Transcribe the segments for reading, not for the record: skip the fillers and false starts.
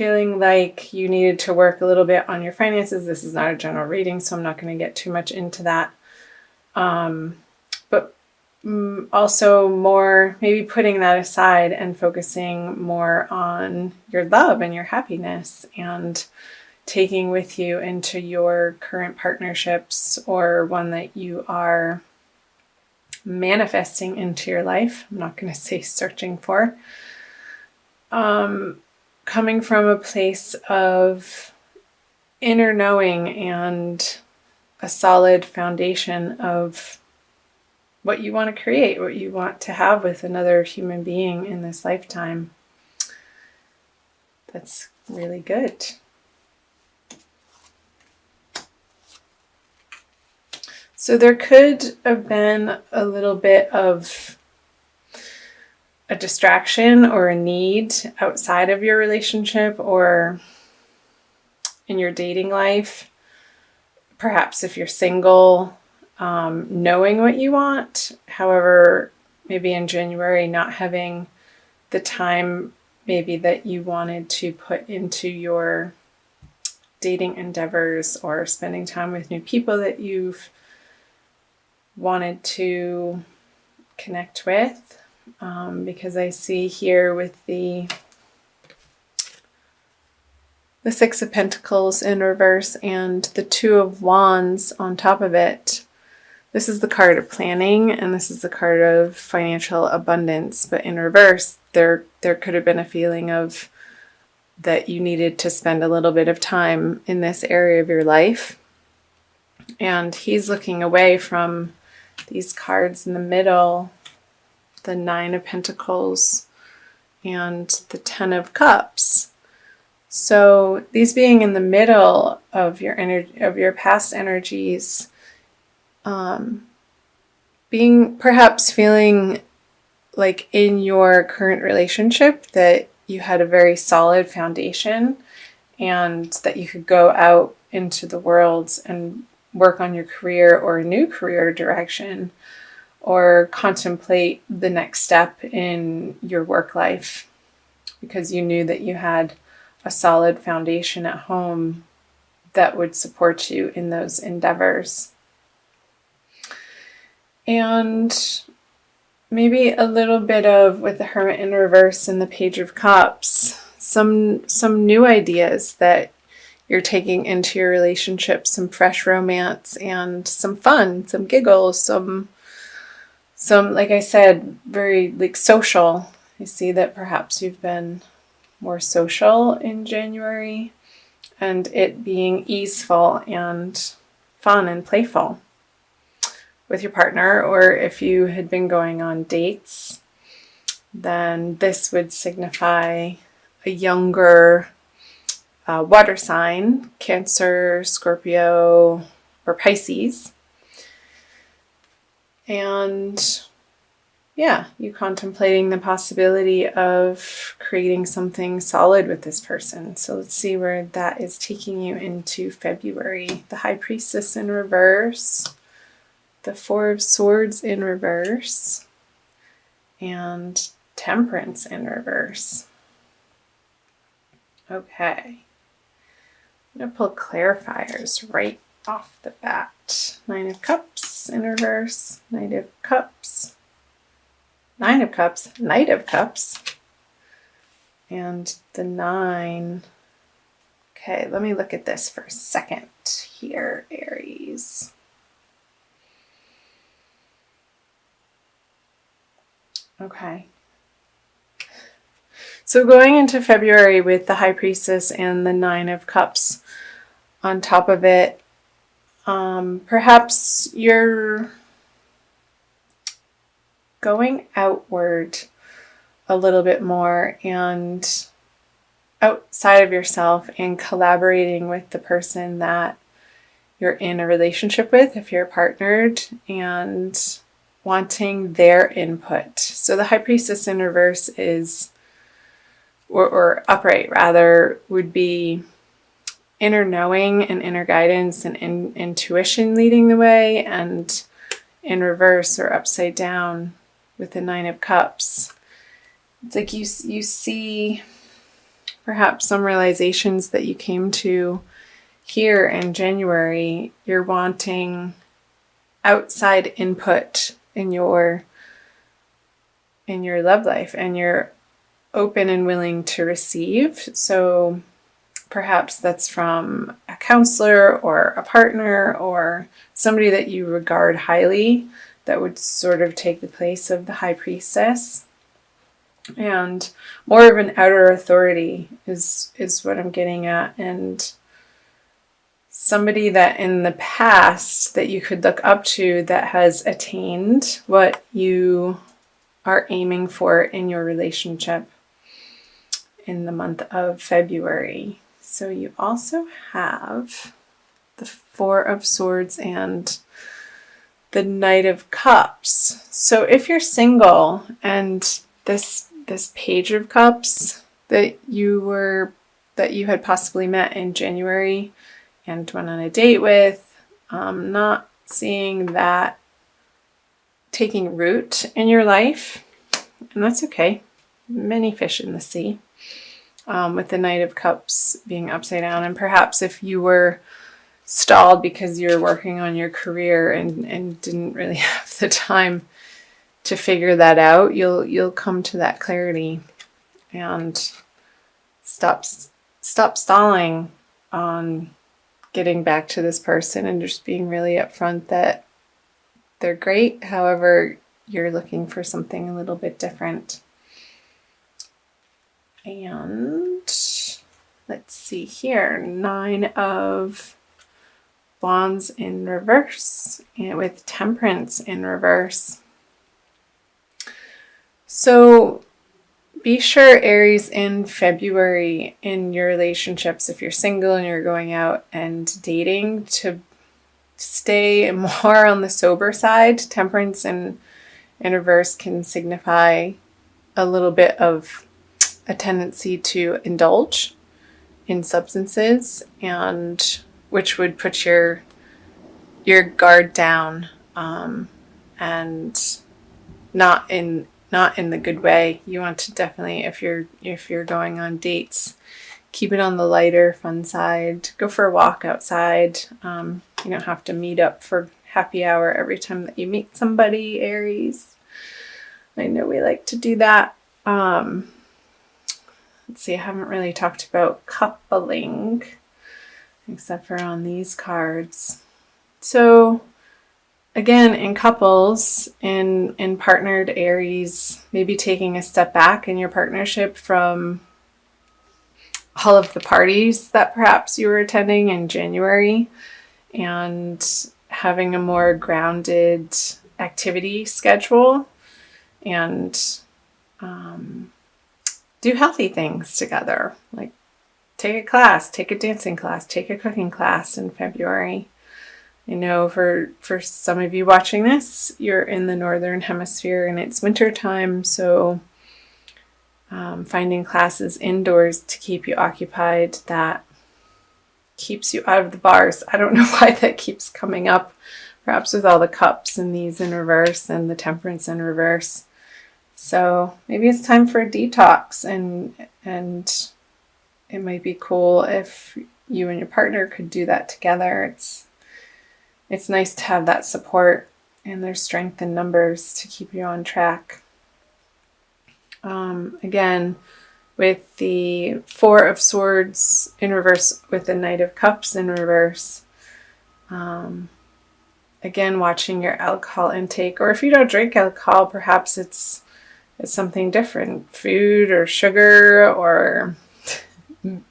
feeling like you needed to work a little bit on your finances. This is not a general reading, so I'm not going to get too much into that. But also more maybe putting that aside and focusing more on your love and your happiness, and taking with you into your current partnerships or one that you are manifesting into your life. I'm not going to say searching for. Coming from a place of inner knowing and a solid foundation of what you want to create, what you want to have with another human being in this lifetime. That's really good. So there could have been a little bit of a distraction or a need outside of your relationship or in your dating life. Perhaps if you're single, knowing what you want. However, maybe in January, not having the time maybe that you wanted to put into your dating endeavors or spending time with new people that you've wanted to connect with. Because I see here with the Six of Pentacles in reverse and the Two of Wands on top of it. This is the card of planning, and this is the card of financial abundance. But in reverse, there could have been a feeling of that you needed to spend a little bit of time in this area of your life. And he's looking away from these cards in the middle, the Nine of Pentacles and the Ten of Cups. So these being in the middle of your energy, of your past energies, being perhaps feeling like in your current relationship that you had a very solid foundation and that you could go out into the world and work on your career or a new career direction, or contemplate the next step in your work life, because you knew that you had a solid foundation at home that would support you in those endeavors. And maybe a little bit of, with the Hermit in reverse and the Page of Cups, some new ideas that you're taking into your relationship, some fresh romance and some fun, some giggles, some, like I said, very like social. I see that perhaps you've been more social in January, and it being easeful and fun and playful with your partner. Or if you had been going on dates, then this would signify a younger water sign, Cancer, Scorpio, or Pisces. And yeah, you contemplating the possibility of creating something solid with this person. So let's see where that is taking you into February. The High Priestess in reverse, the Four of Swords in reverse, and Temperance in reverse. Okay. I'm going to pull clarifiers right off the bat. Nine of Cups in reverse, Knight of Cups, Nine of Cups, Knight of Cups, and the Nine. Okay, let me look at this for a second here, Aries. Okay. So going into February with the High Priestess and the Nine of Cups on top of it, perhaps you're going outward a little bit more and outside of yourself and collaborating with the person that you're in a relationship with, if you're partnered, and wanting their input. So the High Priestess in reverse is, or upright rather, would be inner knowing and inner guidance and intuition leading the way, and in reverse or upside down with the Nine of Cups, it's like you see perhaps some realizations that you came to here in January. You're wanting outside input in your love life, and you're open and willing to receive. So perhaps that's from a counselor or a partner or somebody that you regard highly, that would sort of take the place of the high priestess. And more of an outer authority is what I'm getting at. And somebody that in the past that you could look up to that has attained what you are aiming for in your relationship in the month of February. So you also have the Four of Swords and the Knight of Cups. So if you're single and this Page of Cups that you had possibly met in January and went on a date with, not seeing that taking root in your life, and that's okay. Many fish in the sea. With the Knight of Cups being upside down, and perhaps if you were stalled because you're working on your career and didn't really have the time to figure that out, you'll come to that clarity and stop stalling on getting back to this person and just being really upfront that they're great. However, you're looking for something a little bit different. And let's see here, 9 of Wands in reverse, and with Temperance in reverse. So be sure, Aries, in February in your relationships, if you're single and you're going out and dating, to stay more on the sober side. Temperance in reverse can signify a little bit of a tendency to indulge in substances, and which would put your guard down, and not in the good way. You want to definitely, if you're going on dates, keep it on the lighter, fun side. Go for a walk outside. You don't have to meet up for happy hour every time that you meet somebody, Aries. I know we like to do that. Let's see, I haven't really talked about coupling except for on these cards. So again, in couples, in partnered Aries, maybe taking a step back in your partnership from all of the parties that perhaps you were attending in January, and having a more grounded activity schedule, and do healthy things together, like take a class, take a dancing class, take a cooking class in February. I know for some of you watching this, you're in the Northern Hemisphere and it's winter time, so finding classes indoors to keep you occupied, that keeps you out of the bars. I don't know why that keeps coming up, perhaps with all the cups and these in reverse and the Temperance in reverse. So maybe it's time for a detox, and it might be cool if you and your partner could do that together. It's nice to have that support, and there's strength in numbers to keep you on track. Again, with the Four of Swords in reverse, with the Knight of Cups in reverse. Again, watching your alcohol intake, or if you don't drink alcohol, perhaps it's something different, food or sugar or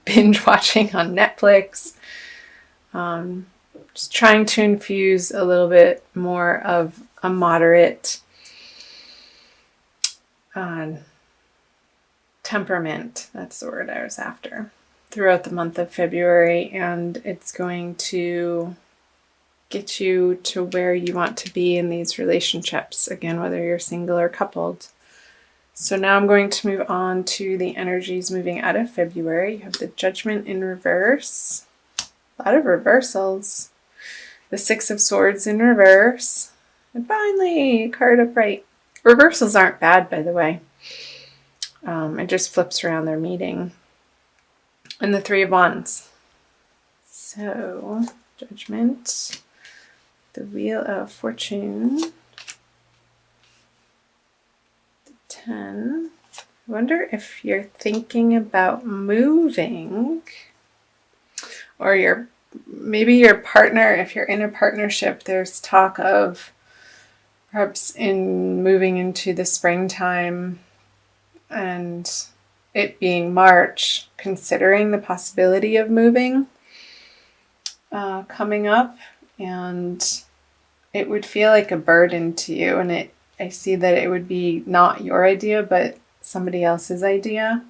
binge watching on Netflix. Just trying to infuse a little bit more of a moderate temperament, that's the word I was after, throughout the month of February, and it's going to get you to where you want to be in these relationships, again, whether you're single or coupled. So now I'm going to move on to the energies moving out of February. You have the Judgment in reverse. A lot of reversals. The Six of Swords in reverse. And finally, a card upright. Reversals aren't bad, by the way. It just flips around their meaning. and the Three of Wands. So, Judgment, the Wheel of Fortune, the 10. I wonder if you're thinking about moving, or maybe your partner, if you're in a partnership, there's talk of perhaps in moving into the springtime and it being March, considering the possibility of moving coming up, and it would feel like a burden to you, and I see that it would be not your idea but somebody else's idea,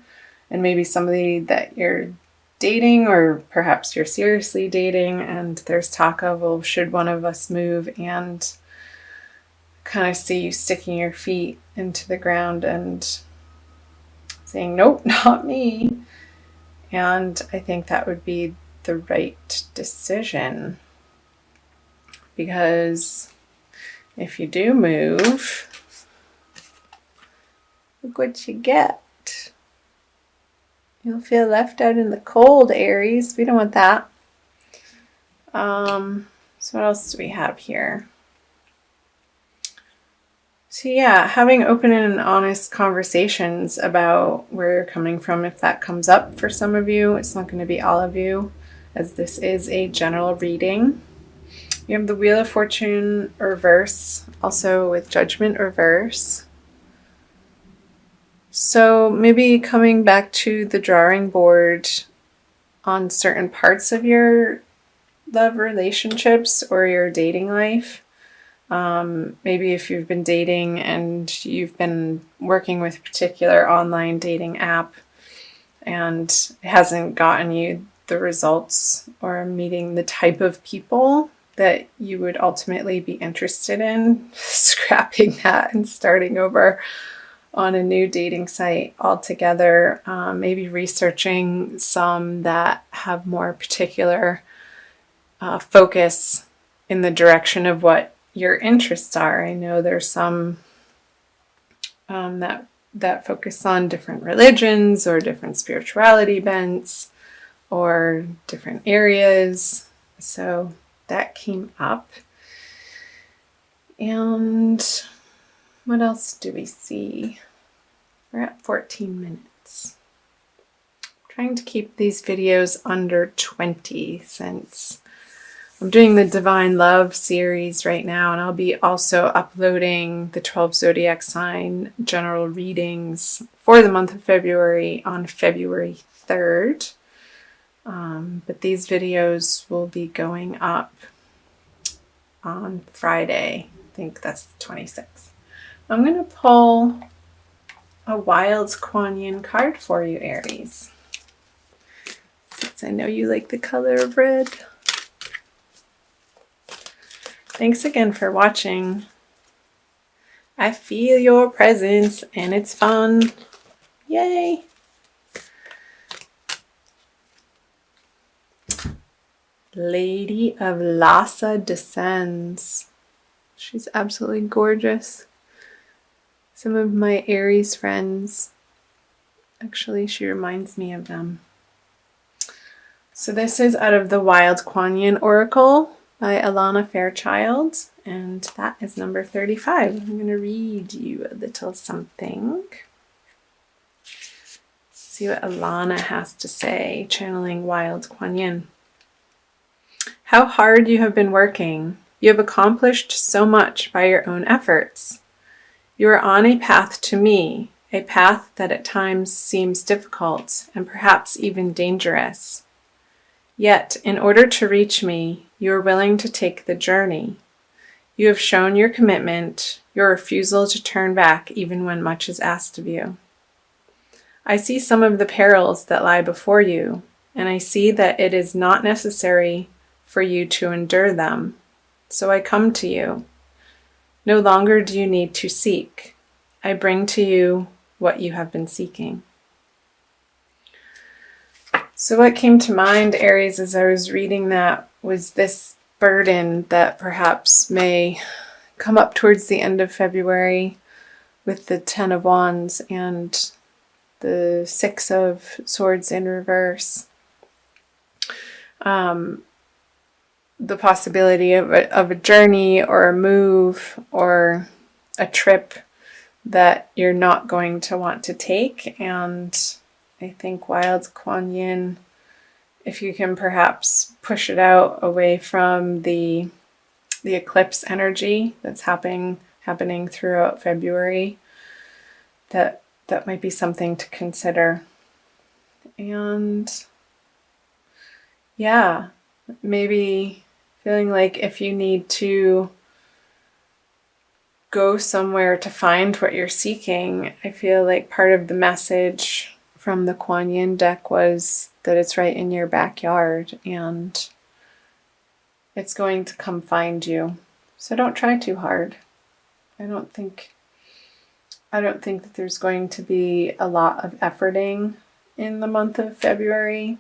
and maybe somebody that you're dating, or perhaps you're seriously dating, and there's talk of, well, should one of us move, and kind of see you sticking your feet into the ground and saying, nope, not me. And I think that would be the right decision, because if you do move, look what you get. You'll feel left out in the cold, Aries. We don't want that. So what else do we have here? So yeah, having open and honest conversations about where you're coming from, if that comes up for some of you. It's not going to be all of you, as this is a general reading. You have the Wheel of Fortune reverse, also with Judgment reverse. So maybe coming back to the drawing board on certain parts of your love relationships or your dating life. Maybe if you've been dating and you've been working with a particular online dating app and it hasn't gotten you the results or meeting the type of people that you would ultimately be interested in, scrapping that and starting over on a new dating site altogether. Maybe researching some that have more particular focus in the direction of what your interests are. I know there's some that focus on different religions or different spirituality bents or different areas. So that came up. And what else do we see? We're at 14 minutes. I'm trying to keep these videos under 20 since I'm doing the Divine Love series right now, and I'll be also uploading the 12 zodiac sign general readings for the month of February on February 3rd. But these videos will be going up on Friday. I think that's the 26th. I'm going to pull a Wild Kuan Yin card for you, Aries, since I know you like the color of red. Thanks again for watching. I feel your presence and it's fun. Yay! Lady of Lhasa descends. She's absolutely gorgeous. Some of my Aries friends, actually, she reminds me of them. So this is out of the Wild Kuan Yin Oracle by Alana Fairchild, and that is number 35. I'm going to read you a little something. See what Alana has to say, channeling Wild Kuan Yin. How hard you have been working. You have accomplished so much by your own efforts. You are on a path to me, a path that at times seems difficult and perhaps even dangerous. Yet, in order to reach me, you are willing to take the journey. You have shown your commitment, your refusal to turn back even when much is asked of you. I see some of the perils that lie before you, and I see that it is not necessary for you to endure them. So I come to you. No longer do you need to seek. I bring to you what you have been seeking. So what came to mind, Aries, as I was reading that was this burden that perhaps may come up towards the end of February with the 10 of Wands and the 6 of Swords in reverse. the possibility of a journey or a move or a trip that you're not going to want to take. And I think Wild Kuan Yin, if you can perhaps push it out away from the eclipse energy that's happening throughout February, that might be something to consider. And yeah, maybe feeling like if you need to go somewhere to find what you're seeking, I feel like part of the message from the Kuan Yin deck was that it's right in your backyard and it's going to come find you. So don't try too hard. I don't think that there's going to be a lot of efforting in the month of February.